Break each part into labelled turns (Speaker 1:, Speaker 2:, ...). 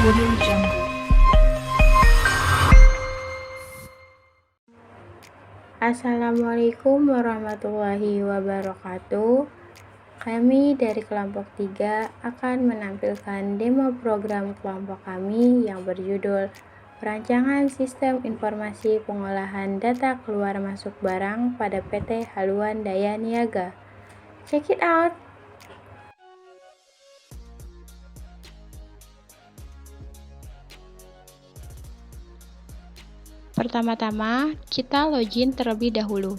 Speaker 1: Audio Jungle.
Speaker 2: Assalamualaikum warahmatullahi wabarakatuh. Kami dari kelompok 3 akan menampilkan demo program kelompok kami yang berjudul Perancangan Sistem Informasi Pengolahan Data Keluar Masuk Barang pada PT Haluan Daya Niaga. Check it out! Pertama-tama, kita login terlebih dahulu.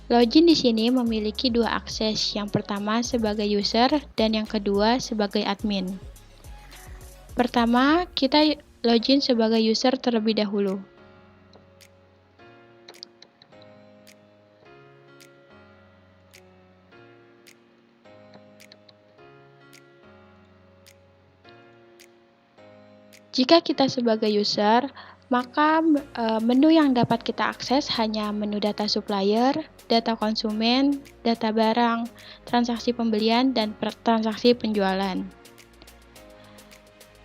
Speaker 2: Login di sini memiliki dua akses, yang pertama sebagai user dan yang kedua sebagai admin. Pertama, kita login sebagai user terlebih dahulu. Jika kita sebagai user, maka menu yang dapat kita akses hanya menu data supplier, data konsumen, data barang, transaksi pembelian, dan transaksi penjualan.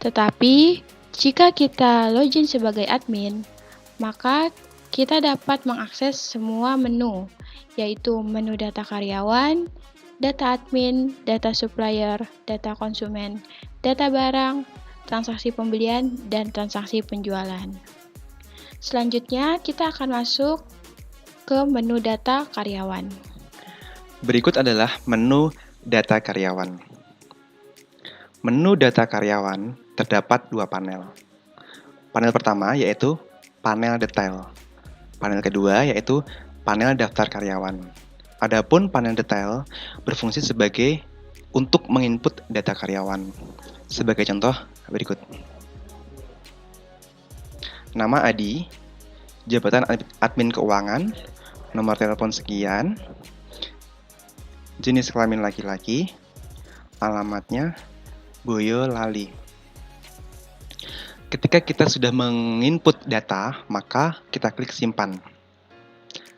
Speaker 2: Tetapi, jika kita login sebagai admin, maka kita dapat mengakses semua menu, yaitu menu data karyawan, data admin, data supplier, data konsumen, data barang, transaksi pembelian, dan transaksi penjualan. Selanjutnya, kita akan masuk ke menu data karyawan.
Speaker 3: Berikut adalah menu data karyawan. Menu data karyawan terdapat dua panel. Panel pertama yaitu panel detail. Panel kedua yaitu panel daftar karyawan. Adapun panel detail berfungsi sebagai untuk menginput data karyawan. Sebagai contoh berikut. Nama Adi, jabatan admin keuangan, nomor telepon sekian, jenis kelamin laki-laki, alamatnya Boyolali. Ketika kita sudah menginput data, maka kita klik simpan.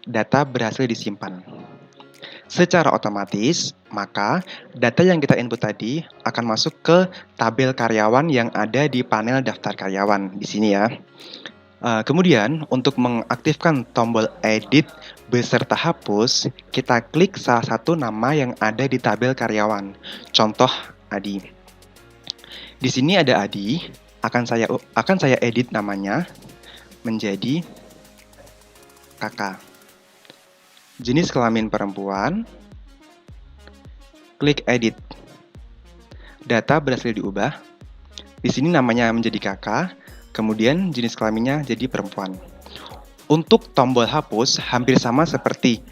Speaker 3: Data berhasil disimpan. Secara otomatis, maka data yang kita input tadi akan masuk ke tabel karyawan yang ada di panel daftar karyawan di sini ya. Kemudian untuk mengaktifkan tombol edit beserta hapus, kita klik salah satu nama yang ada di tabel karyawan. Contoh Adi. Di sini ada Adi, akan saya edit namanya menjadi kakak. Jenis kelamin perempuan, klik edit. Data berhasil diubah. Di sini namanya menjadi kakak, kemudian jenis kelaminnya jadi perempuan. Untuk tombol hapus hampir sama seperti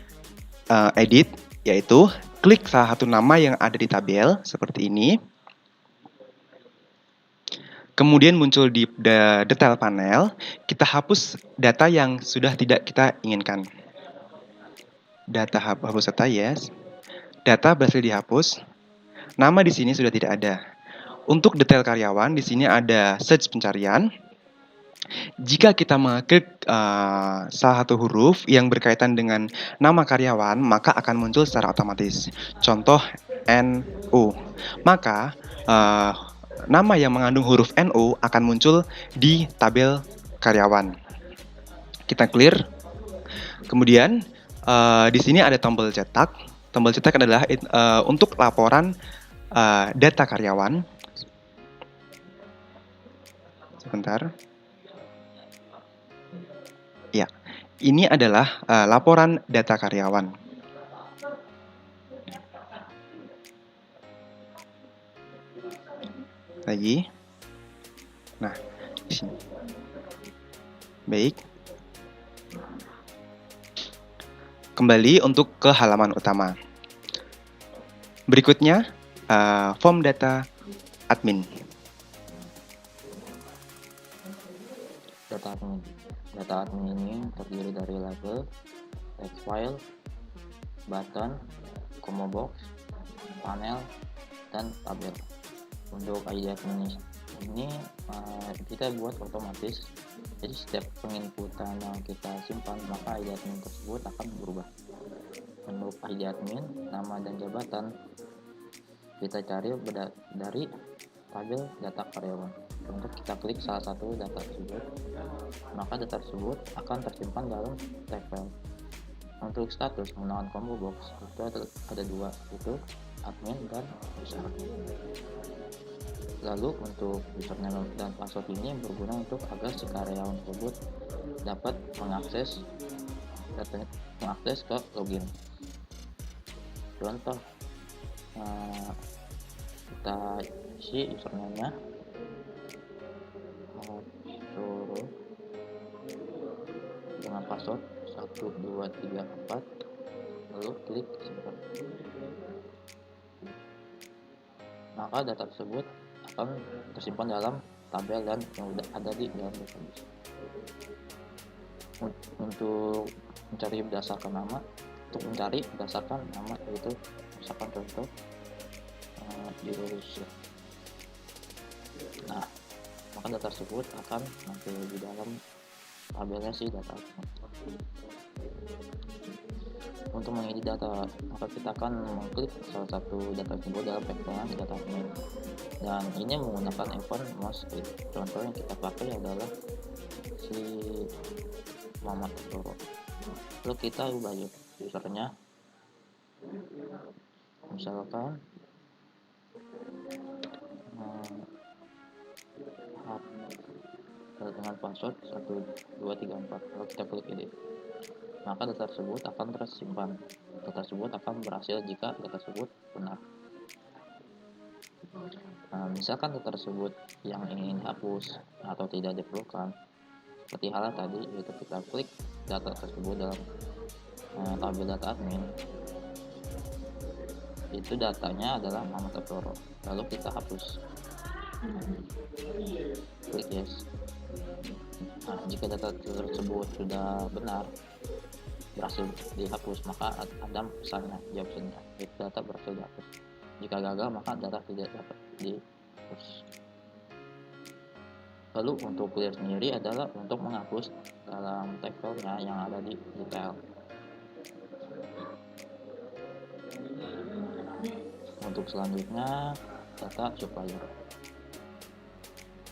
Speaker 3: edit, yaitu klik salah satu nama yang ada di tabel seperti ini. Kemudian muncul di detail panel, kita hapus data yang sudah tidak kita inginkan. Data hapus data, yes. Data berhasil dihapus. Nama di sini sudah tidak ada. Untuk detail karyawan, di sini ada search pencarian. Jika kita mengklik salah satu huruf yang berkaitan dengan nama karyawan, maka akan muncul secara otomatis. Contoh NU. Maka nama yang mengandung huruf NU akan muncul di tabel karyawan. Kita clear. Kemudian di sini ada tombol cetak. Tombol cetak adalah untuk laporan data karyawan. Sebentar. Ya, ini adalah laporan data karyawan. Lagi. Nah, di sini. Baik. Kembali untuk ke halaman utama. Berikutnya, form data admin.
Speaker 4: Data admin ini terdiri dari label, text file, button, combo box, panel, dan tabel. Untuk ID admin ini kita buat otomatis. Jadi setiap penginputan yang kita simpan, maka ID admin tersebut akan berubah. Untuk ID admin, nama dan jabatan kita cari dari tabel data karyawan. Untuk kita klik salah satu data tersebut, maka data tersebut akan tersimpan dalam text file. Untuk status menggunakan combo box itu ada dua, yaitu admin dan user. Lalu untuk username dan password ini berguna untuk agar si karyawan tersebut dapat mengakses ke login. Contoh, kita isi username-nya suruh dengan password 1234, lalu klik simpan. Maka data tersebut akan tersimpan dalam tabel dan yang sudah ada di dalam database. Untuk mencari berdasarkan nama, yaitu misalkan contoh Jurusan. Nah, maka data tersebut akan nanti di dalam tabelnya si data. Untuk mengedit data, maka kita akan mengklik salah satu data tersebut dalam background data admin. Dan ini menggunakan event mouse click. Contoh yang kita pakai adalah si Muhammad Toro. Lalu kita ubah usernya, misalkan dengan password 1234, lalu kita klik edit. Maka data tersebut akan tersimpan. Data tersebut akan berhasil jika data tersebut benar. Misalkan data tersebut yang ingin dihapus atau tidak diperlukan, seperti halnya tadi, yaitu kita klik data tersebut dalam tabel data admin, itu datanya adalah Muhammad Toro, lalu kita hapus, klik yes. Nah, jika data tersebut sudah benar, berhasil dihapus, maka ada pesannya, jawabannya, yaitu data berhasil dihapus. Jika gagal, maka data tidak dapat dihapus. Lalu untuk clear sendiri adalah untuk menghapus dalam text file-nya yang ada di detail. Untuk selanjutnya, data supplier.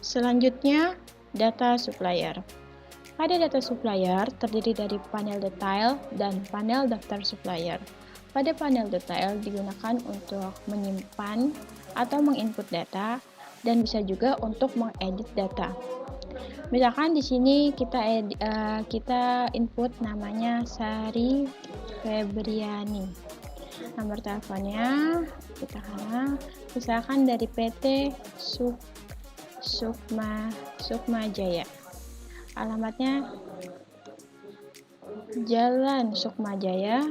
Speaker 2: Selanjutnya, data supplier. Pada data supplier terdiri dari panel detail dan panel daftar supplier. Pada panel detail digunakan untuk menyimpan atau menginput data dan bisa juga untuk mengedit data. Misalkan di sini kita input namanya Sari Febriani. Nomor teleponnya kita misalkan dari PT Sukma Jaya. Alamatnya Jalan Sukma Jaya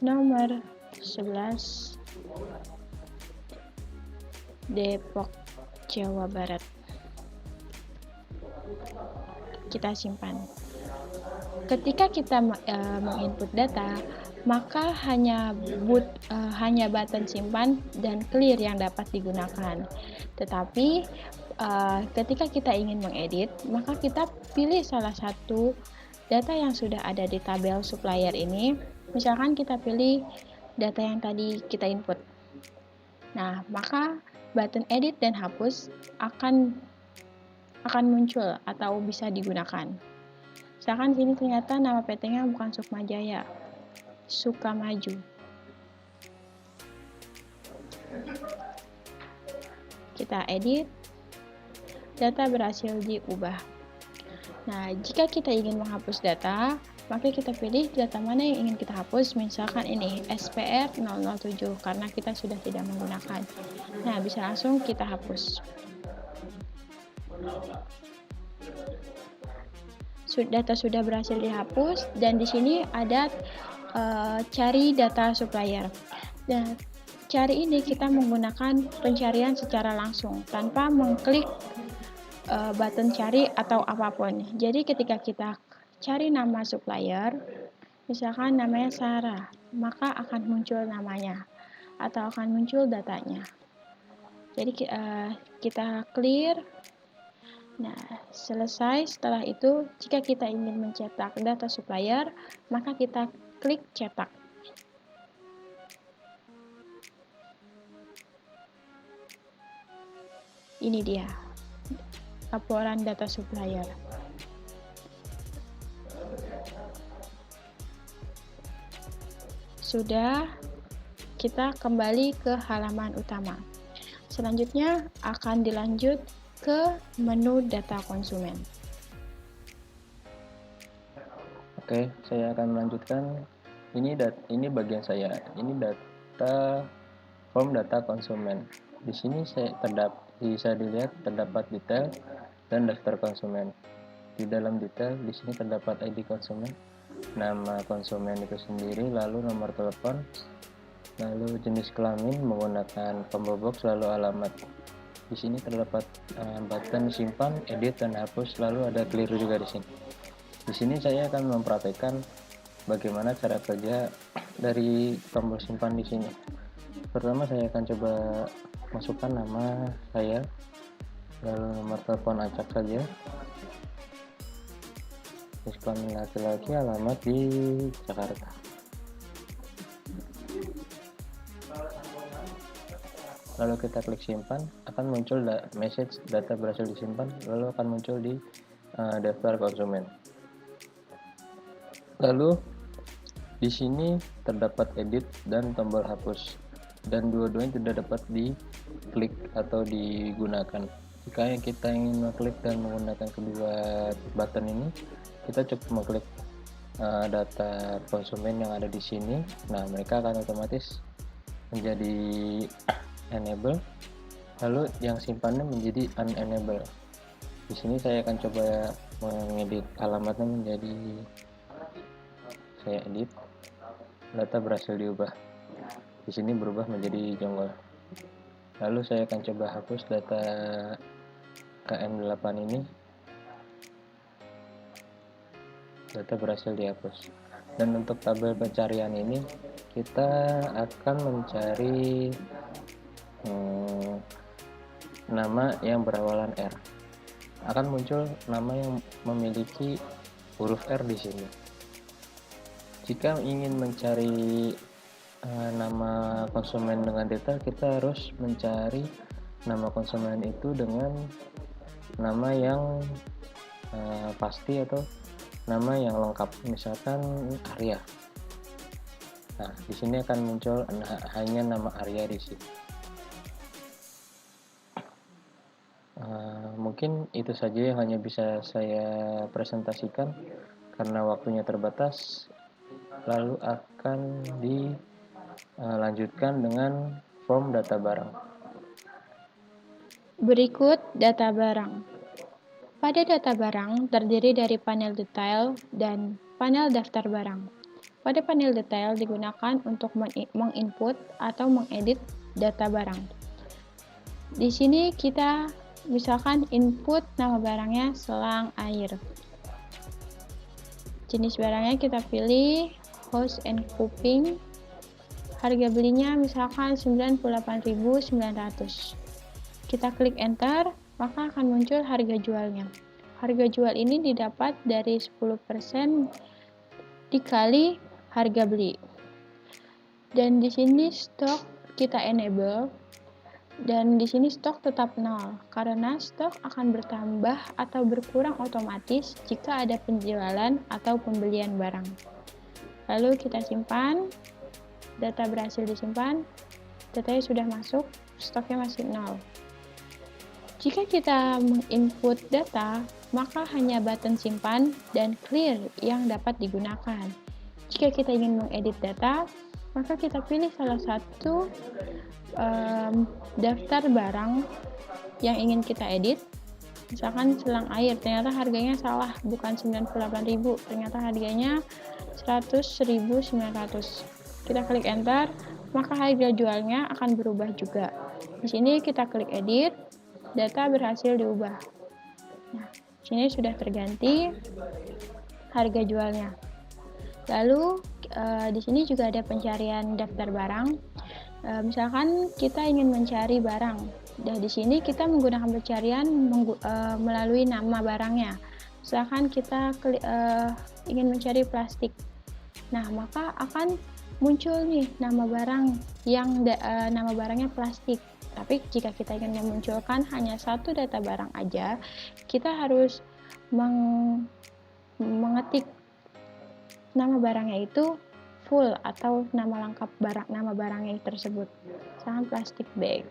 Speaker 2: nomor 11 Depok, Jawa Barat. Kita simpan. Ketika kita menginput data, maka hanya button simpan dan clear yang dapat digunakan. Tetapi ketika kita ingin mengedit, maka kita pilih salah satu data yang sudah ada di tabel supplier ini. Misalkan kita pilih data yang tadi kita input. Nah, maka button edit dan hapus akan muncul atau bisa digunakan. Misalkan sini ternyata nama PT-nya bukan Sukma Jaya, Sukamaju. Kita edit, data berhasil diubah. Nah, jika kita ingin menghapus data, maka kita pilih data mana yang ingin kita hapus. Misalkan ini SPR 007 karena kita sudah tidak menggunakan. Nah, bisa langsung kita hapus. Data sudah berhasil dihapus dan di sini ada cari data supplier. Dan cari ini kita menggunakan pencarian secara langsung tanpa mengklik button cari atau apapun. Jadi ketika kita cari nama supplier, misalkan namanya Sarah, maka akan muncul namanya atau akan muncul datanya. Jadi kita clear. Nah, selesai. Setelah itu, jika kita ingin mencetak data supplier, maka kita klik cetak. Ini dia laporan data supplier. Sudah, kita kembali ke halaman utama. Selanjutnya akan dilanjut ke menu data konsumen.
Speaker 1: Oke, saya akan melanjutkan. Ini bagian saya. Ini data form data konsumen. Di sini bisa dilihat terdapat detail dan daftar konsumen. Di dalam detail di sini terdapat ID konsumen, nama konsumen itu sendiri, lalu nomor telepon, lalu jenis kelamin menggunakan combo box, lalu alamat. Di sini terdapat button simpan, edit, dan hapus, lalu ada clear juga di sini. Di sini saya akan mempraktekkan bagaimana cara kerja dari tombol simpan di sini. Pertama saya akan coba masukkan nama saya, lalu nomor telepon acak saja, jenis kelamin laki-laki, alamat di Jakarta. Lalu kita klik simpan, akan muncul message data berhasil disimpan, lalu akan muncul di daftar konsumen. Lalu di sini terdapat edit dan tombol hapus, dan dua-duanya tidak dapat diklik atau digunakan. Jika kita ingin mengklik dan menggunakan kedua button ini, kita cukup mengklik data konsumen yang ada di sini. Nah, mereka akan otomatis menjadi enable, lalu yang simpannya menjadi unenable. Di sini saya akan coba mengedit alamatnya menjadi, saya edit, data berhasil diubah. Di sini berubah menjadi Jonggol. Lalu saya akan coba hapus data KM8 ini. Data berhasil dihapus. Dan untuk tabel pencarian ini kita akan mencari nama yang berawalan R. Akan muncul nama yang memiliki huruf R di sini. Jika ingin mencari nama konsumen dengan detail, kita harus mencari nama konsumen itu dengan nama yang pasti atau nama yang lengkap, misalkan Arya. Nah, di sini akan muncul hanya nama Arya di sini. Mungkin itu saja yang hanya bisa saya presentasikan karena waktunya terbatas. Lalu akan dilanjutkan dengan form data barang.
Speaker 2: Berikut data barang. Pada data barang terdiri dari panel detail dan panel daftar barang. Pada panel detail digunakan untuk menginput atau mengedit data barang. Di sini kita misalkan input nama barangnya selang air. Jenis barangnya kita pilih hose and cupping. Harga belinya misalkan 98.900. Kita klik enter, maka akan muncul harga jualnya. Harga jual ini didapat dari 10% dikali harga beli. Dan di sini stok kita enable, dan di sini stok tetap 0 karena stok akan bertambah atau berkurang otomatis jika ada penjualan atau pembelian barang. Lalu kita simpan, data berhasil disimpan, datanya sudah masuk, stoknya masih 0. Jika kita menginput data, maka hanya button simpan dan clear yang dapat digunakan. Jika kita ingin mengedit data, maka kita pilih salah satu daftar barang yang ingin kita edit. Misalkan selang air, ternyata harganya salah, bukan 98.000, ternyata harganya 100.900. Kita klik enter, maka harga jualnya akan berubah juga. Di sini kita klik edit, data berhasil diubah. Nah, sini sudah terganti harga jualnya. Lalu di sini juga ada pencarian daftar barang. Misalkan kita ingin mencari barang, dan di sini kita menggunakan pencarian melalui nama barangnya. Misalkan kita ingin mencari plastik, nah maka akan muncul nih nama barang yang nama barangnya plastik. Tapi jika kita ingin memunculkan hanya satu data barang aja, kita harus mengetik nama barangnya itu full atau nama lengkap nama barangnya tersebut. Misalkan plastik bag.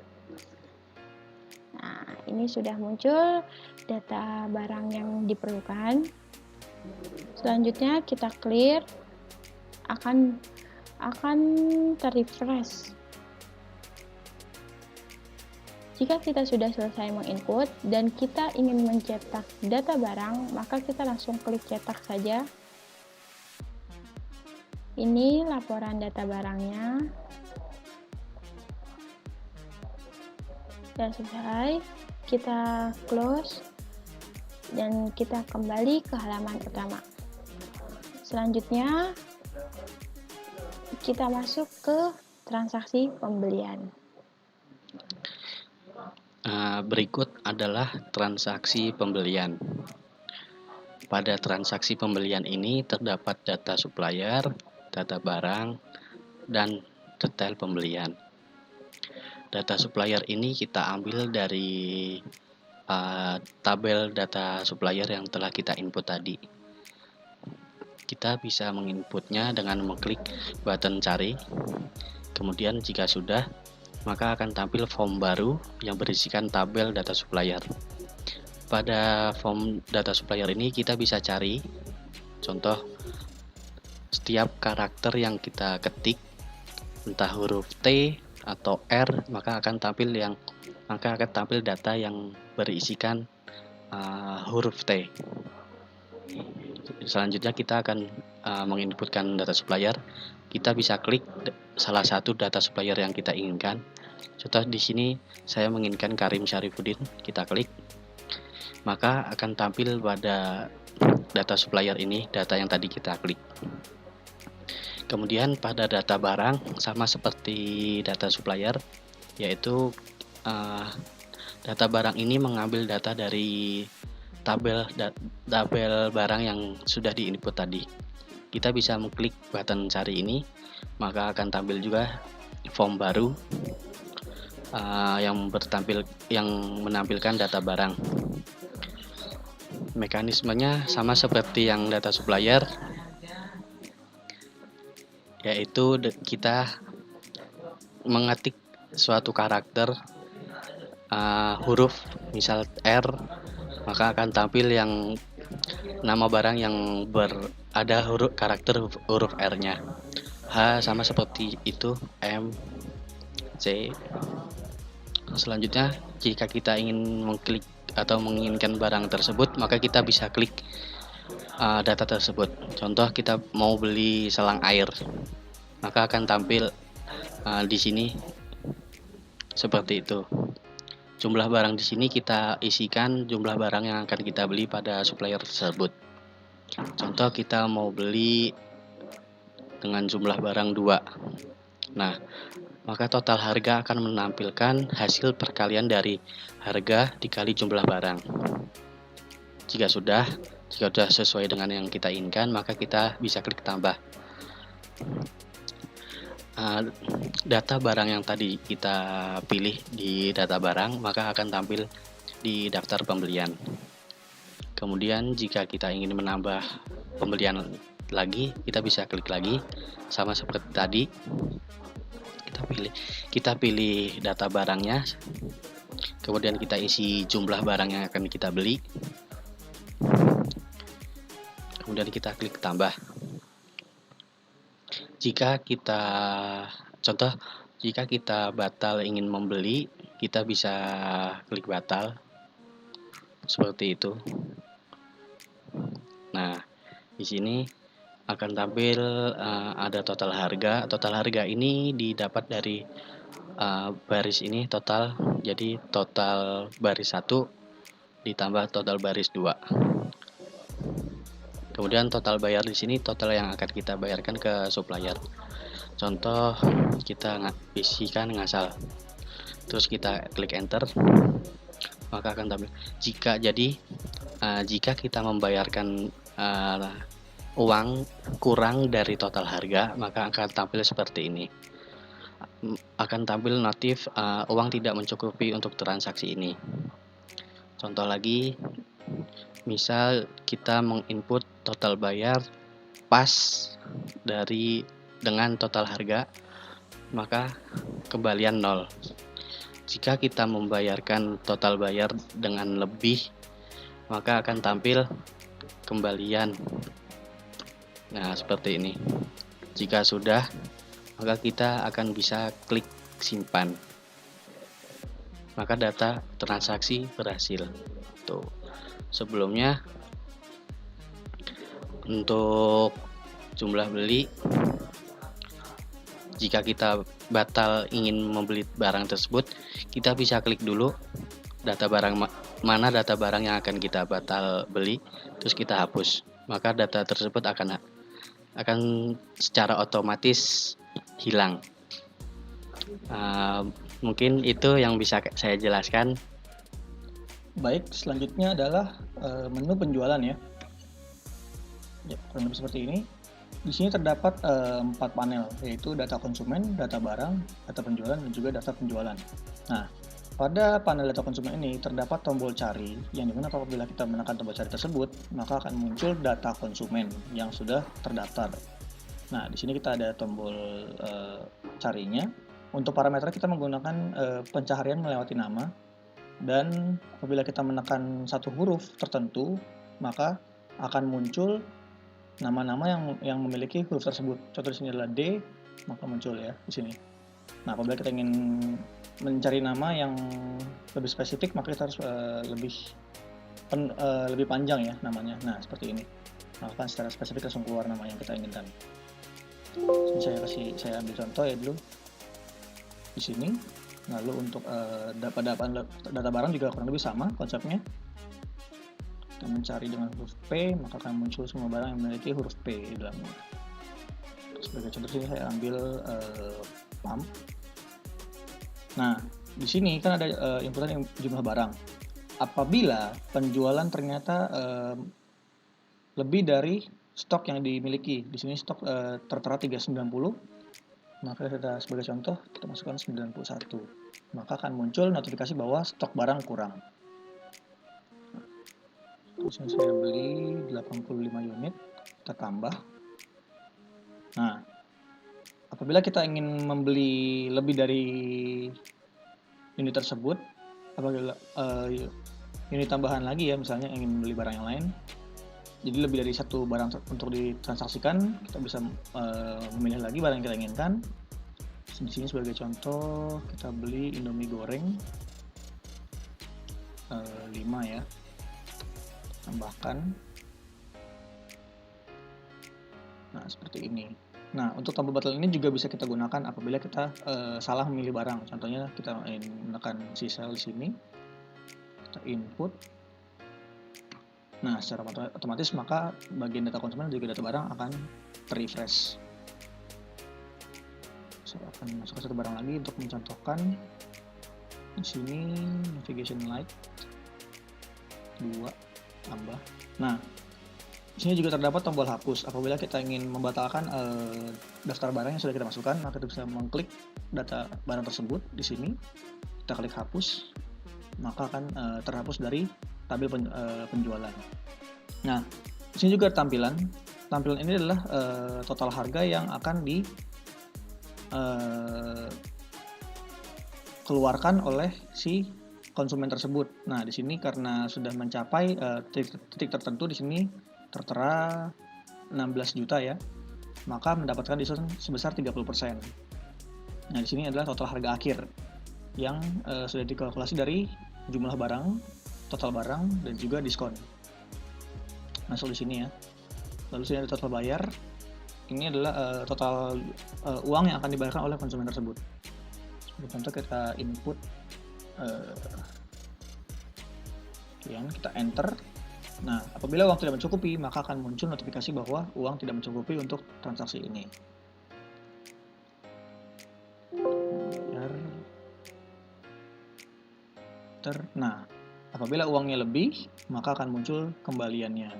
Speaker 2: Nah, ini sudah muncul data barang yang diperlukan. Selanjutnya kita clear, akan terrefresh. Jika kita sudah selesai menginput dan kita ingin mencetak data barang, maka kita langsung klik cetak saja. Ini laporan data barangnya. Sudah selesai, kita close dan kita kembali ke halaman utama. Selanjutnya, kita masuk ke transaksi pembelian.
Speaker 5: Berikut adalah transaksi pembelian. Pada transaksi pembelian ini terdapat data supplier, data barang, dan detail pembelian. Data supplier ini kita ambil dari tabel data supplier yang telah kita input tadi. Kita bisa menginputnya dengan mengklik button cari. Kemudian jika sudah, maka akan tampil form baru yang berisikan tabel data supplier. Pada form data supplier ini kita bisa cari, contoh, setiap karakter yang kita ketik, entah huruf T atau R, maka akan tampil data yang berisikan huruf T. Selanjutnya kita akan menginputkan data supplier. Kita bisa klik salah satu data supplier yang kita inginkan. Contoh di sini saya menginginkan Karim Syarifuddin, kita klik. Maka akan tampil pada data supplier ini data yang tadi kita klik. Kemudian pada data barang sama seperti data supplier, yaitu data barang ini mengambil data dari tabel barang yang sudah diinput tadi. Kita bisa mengklik button cari ini, maka akan tampil juga form baru yang menampilkan data barang. Mekanismenya sama seperti yang data supplier, yaitu kita mengetik suatu karakter huruf, misal R, maka akan tampil yang nama barang yang ada karakter huruf R-nya. H sama seperti itu, M, C. Selanjutnya, jika kita ingin mengklik atau menginginkan barang tersebut, maka kita bisa klik data tersebut. Contoh, kita mau beli selang air, maka akan tampil di sini seperti itu. Jumlah barang di sini kita isikan jumlah barang yang akan kita beli pada supplier tersebut. Contoh, kita mau beli dengan jumlah barang 2. Nah, maka total harga akan menampilkan hasil perkalian dari harga dikali jumlah barang. Jika sudah sesuai dengan yang kita inginkan, maka kita bisa klik tambah. Data barang yang tadi kita pilih di data barang, maka akan tampil di daftar pembelian. Kemudian jika kita ingin menambah pembelian lagi, kita bisa klik lagi, sama seperti tadi. Kita pilih data barangnya, kemudian kita isi jumlah barang yang akan kita beli, kemudian kita klik tambah. Jika kita batal ingin membeli, kita bisa klik batal seperti itu. Nah, di sini akan tampil ada total harga. Total harga ini didapat dari baris ini total. Jadi total baris 1 ditambah total baris 2. Kemudian total bayar di sini total yang akan kita bayarkan ke supplier. Contoh, kita isikan ngasal. Terus kita klik enter, maka akan tampil. Jika kita membayarkan uang kurang dari total harga, maka akan tampil seperti ini. akan tampil notif uang tidak mencukupi untuk transaksi ini. Contoh lagi, misal kita menginput total bayar pas dengan total harga, maka kembalian 0. Jika kita membayarkan total bayar dengan lebih, maka akan tampil kembalian. Nah, seperti ini. Jika sudah, maka kita akan bisa klik simpan. Maka data transaksi berhasil. Tuh. Sebelumnya untuk jumlah beli, jika kita ingin membeli barang tersebut, kita bisa klik dulu data barang mana data barang yang akan kita batal beli, terus kita hapus. Maka data tersebut akan secara otomatis hilang. Mungkin itu yang bisa saya jelaskan.
Speaker 6: Baik, selanjutnya adalah menu penjualan ya. Ya, kurang lebih seperti ini. Di sini terdapat 4 panel, yaitu data konsumen, data barang, data penjualan, dan juga data penjualan. Nah, pada panel data konsumen ini terdapat tombol cari, yang dimana apabila kita menekan tombol cari tersebut, maka akan muncul data konsumen yang sudah terdaftar. Nah, di sini kita ada tombol carinya. Untuk parameter kita menggunakan pencaharian melewati nama, dan apabila kita menekan satu huruf tertentu, maka akan muncul nama-nama yang memiliki huruf tersebut. Contoh di sini adalah D, maka muncul ya di sini. Nah, apabila kita ingin mencari nama yang lebih spesifik, maka kita harus lebih panjang ya namanya. Nah, seperti ini. Maka kan secara spesifik langsung keluar nama yang kita inginkan. Sini saya ambil contoh ya dulu di sini. Lalu untuk data barang juga kurang lebih sama konsepnya. Kita mencari dengan huruf P, maka akan muncul semua barang yang memiliki huruf P di dalamnya. Sebagai contoh sini saya ambil pump. Nah, di sini kan ada inputan jumlah barang. Apabila penjualan ternyata lebih dari stok yang dimiliki, di sini stok tertera 390. Maka kita sebagai contoh kita masukkan 91, maka akan muncul notifikasi bahwa stok barang kurang. Terus saya beli 85 unit, kita tambah. Nah, apabila kita ingin membeli lebih dari unit tersebut, apabila unit tambahan lagi ya, misalnya ingin beli barang yang lain, jadi lebih dari satu barang untuk ditransaksikan, kita bisa memilih lagi barang yang kita inginkan. Di sini sebagai contoh kita beli Indomie goreng 5 ya, tambahkan. Nah, seperti ini. Nah, untuk tombol batal ini juga bisa kita gunakan apabila kita salah memilih barang. Contohnya kita menekan si sel di sini, kita input. Nah, secara otomatis maka bagian data konsumen dan juga data barang akan terrefresh. Saya akan masuk ke satu barang lagi untuk mencontohkan. Di sini navigation light 2 tambah. Nah, di sini juga terdapat tombol hapus. Apabila kita ingin membatalkan daftar barang yang sudah kita masukkan, maka kita bisa mengklik data barang tersebut di sini. Kita klik hapus, maka akan terhapus dari tabel penjualan. Nah, di sini juga tampilan. Tampilan ini adalah total harga yang akan dikeluarkan oleh si konsumen tersebut. Nah, di sini karena sudah mencapai titik tertentu, di sini tertera 16 juta ya, maka mendapatkan diskon sebesar 30%. Nah, di sini adalah total harga akhir yang sudah dikalkulasi dari jumlah barang, total barang, dan juga diskon. Masuk di sini ya. Lalu sini ada total bayar. Ini adalah total uang yang akan dibayarkan oleh konsumen tersebut. Sebagai contoh kita input kita enter. Nah, apabila uang tidak mencukupi, maka akan muncul notifikasi bahwa uang tidak mencukupi untuk transaksi ini. Nah, apabila uangnya lebih, maka akan muncul kembaliannya.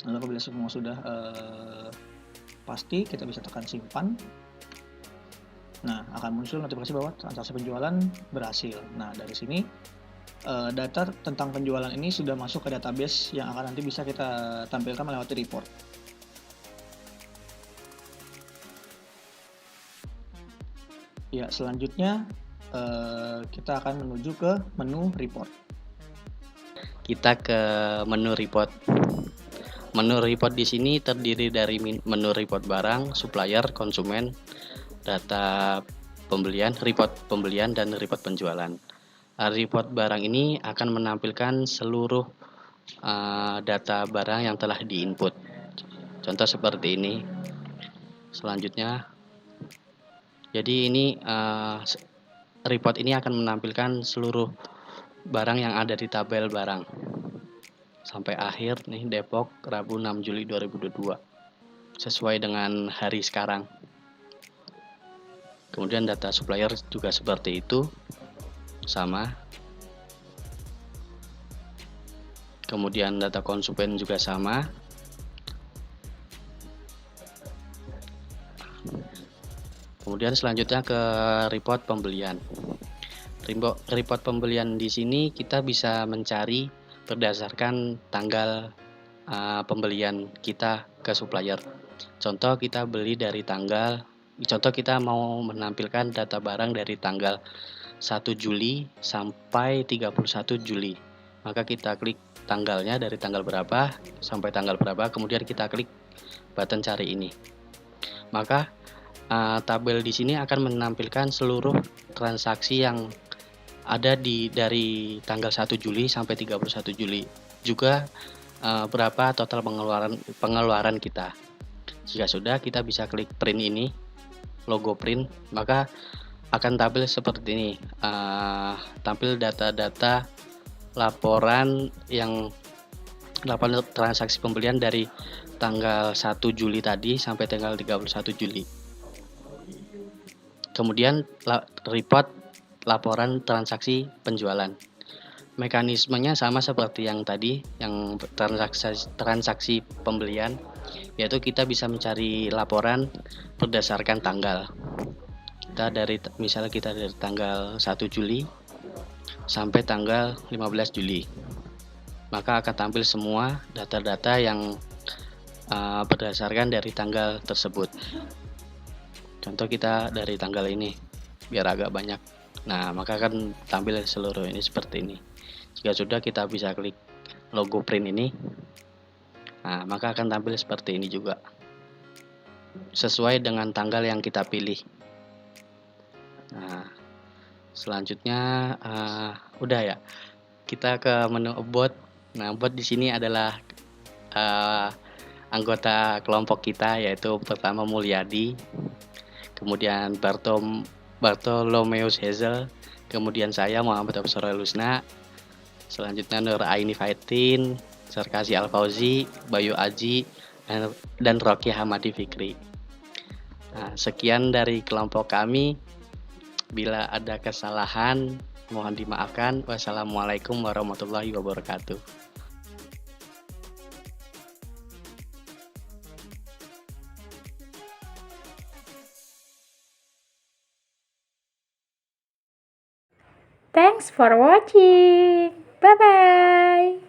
Speaker 6: Lalu apabila semua sudah pasti, kita bisa tekan simpan. Nah, akan muncul notifikasi bahwa transaksi penjualan berhasil. Nah, dari sini data tentang penjualan ini sudah masuk ke database yang akan nanti bisa kita tampilkan melewati report. Ya, selanjutnya kita akan menuju ke menu report.
Speaker 5: Kita ke menu report. Menu report di sini terdiri dari menu report barang, supplier, konsumen, data pembelian, report pembelian, dan report penjualan. Report barang ini akan menampilkan seluruh data barang yang telah diinput. Contoh seperti ini. Selanjutnya, jadi ini report ini akan menampilkan seluruh barang yang ada di tabel barang. Sampai akhir nih Depok Rabu 6 Juli 2022 sesuai dengan hari sekarang. Kemudian data supplier juga seperti itu, sama. Kemudian data konsumen juga sama. Kemudian selanjutnya ke report pembelian. Report pembelian di sini kita bisa mencari berdasarkan tanggal pembelian kita ke supplier. Contoh kita mau menampilkan data barang dari tanggal 1 Juli sampai 31 Juli. Maka kita klik tanggalnya dari tanggal berapa sampai tanggal berapa, kemudian kita klik button cari ini. Maka tabel di sini akan menampilkan seluruh transaksi yang ada dari tanggal 1 Juli sampai 31 Juli. Juga berapa total pengeluaran kita. Jika sudah, kita bisa klik print ini, logo print, maka akan tampil seperti ini. Tampil data-data laporan transaksi pembelian dari tanggal 1 Juli tadi sampai tanggal 31 Juli. Kemudian report laporan transaksi penjualan. Mekanismenya sama seperti yang tadi, yang transaksi pembelian, yaitu kita bisa mencari laporan berdasarkan tanggal. Misalnya kita dari tanggal 1 Juli sampai tanggal 15 Juli. Maka akan tampil semua data-data yang berdasarkan dari tanggal tersebut. Contoh kita dari tanggal ini, biar agak banyak. Nah, maka akan tampil seluruh ini seperti ini. Jika sudah, kita bisa klik logo print ini. Nah, maka akan tampil seperti ini juga. Sesuai dengan tanggal yang kita pilih. Nah, selanjutnya udah ya. Kita ke menu about. Nah, about di sini adalah anggota kelompok kita, yaitu pertama Mulyadi, kemudian Bartolomeus Hazel, kemudian saya Muhammad Absara Lusna, selanjutnya Nur Aini Faitin, Sarkasi Al-Fauzi, Bayu Aji, dan Rocky Hamadi Fikri. Nah, sekian dari kelompok kami. Bila ada kesalahan, mohon dimaafkan. Wassalamualaikum warahmatullahi wabarakatuh.
Speaker 7: Thanks for watching. Bye bye.